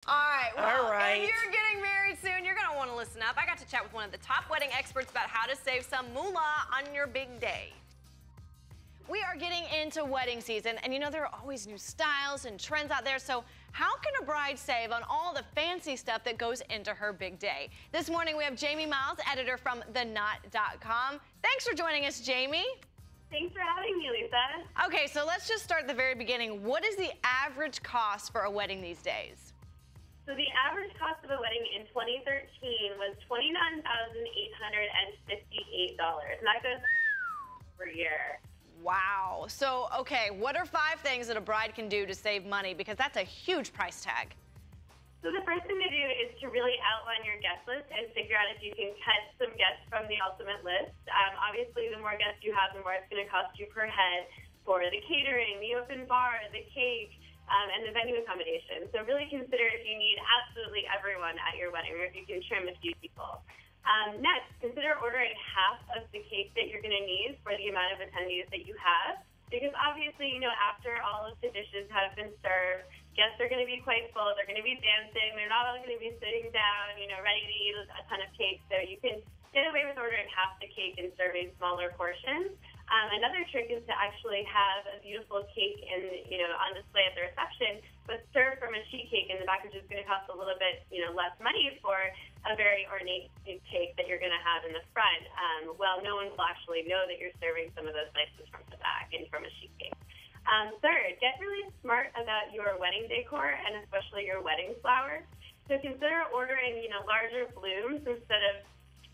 All right, well, All right. if you're getting married soon, you're going to want to listen up. I got to chat with one of the top wedding experts about how to save some moolah on your big day. We are getting into wedding season, and you know there are always new styles and trends out there, so how can a bride save on all the fancy stuff that goes into her big day? This morning we have Jamie Miles, editor from TheKnot.com. Thanks for joining us, Jamie. Thanks for having me, Lisa. Okay, so let's just start at the very beginning. What is the average cost for a wedding these days? So the average cost of a wedding in 2013 was $29,858, and that goes per year. Wow. So, okay, what are 5 things that a bride can do to save money? Because that's a huge price tag. So the first thing to do is to really outline your guest list and figure out if you can cut some guests from the ultimate list. Obviously, the more guests you have, the more it's going to cost you per head for the catering, the open bar, the cake, and the venue accommodation. So really consider if you need absolutely everyone at your wedding or if you can trim a few people. Next, consider ordering half of the cake that you're going to need for the amount of attendees that you have. Because obviously, you know, after all of the dishes have been served, guests are going to be quite full. They're going to be dancing. They're not all going to be sitting down, you know, ready to eat a ton of cake. So you can get away with ordering half the cake and serving smaller portions. Another trick is to actually have a beautiful cake on display at the reception, but served from a sheet cake, and the package is going to cost a little bit, less money for a very ornate cake that you're going to have in the front. Well, no one will actually know that you're serving some of those slices from the back and from a sheet cake. Third, get really smart about your wedding decor and especially your wedding flowers. So consider ordering, larger blooms instead of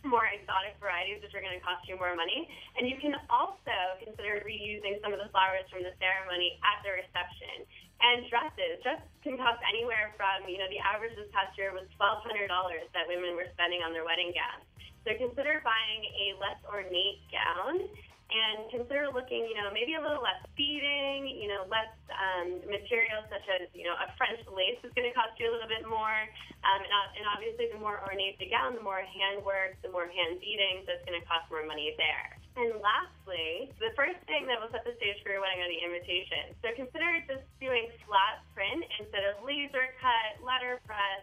more exotic varieties, which are going to cost you more money. And you can also consider reusing some of the flowers from the ceremony at the reception. And dresses. Dresses can cost anywhere from, the average this past year was $1,200 that women were spending on their wedding gowns. So consider buying a less ornate gown and consider looking, maybe a little less beading, less materials such as, a French lace is going to cost you a little bit more. And obviously the more ornate the gown, the more handwork, the more hand beading, so it's going to cost more money there. And lastly, the first thing that will set the stage for your wedding are the invitations. So consider just doing flat print instead of laser cut, letterpress,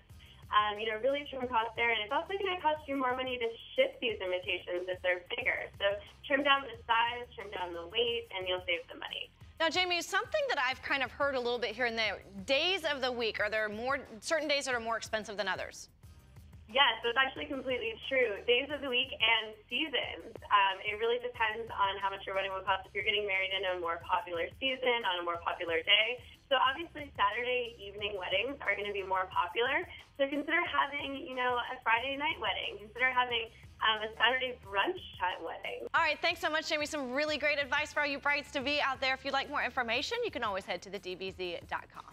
really trim costs there. And it's also going to cost you more money to ship these invitations if they're bigger. So trim down the size, trim down the weight, and you'll save some money. Now, Jamie, something that I've kind of heard a little bit here and there, days of the week, are there certain days that are more expensive than others? Yes, that's actually completely true. Days of the week and seasons. It really depends on how much your wedding will cost if you're getting married in a more popular season, on a more popular day. So obviously Saturday evening weddings are going to be more popular. So consider having, a Friday night wedding. Consider having a Saturday brunch time wedding. All right, thanks so much, Jamie. Some really great advice for all you brides-to-be out there. If you'd like more information, you can always head to thedbz.com.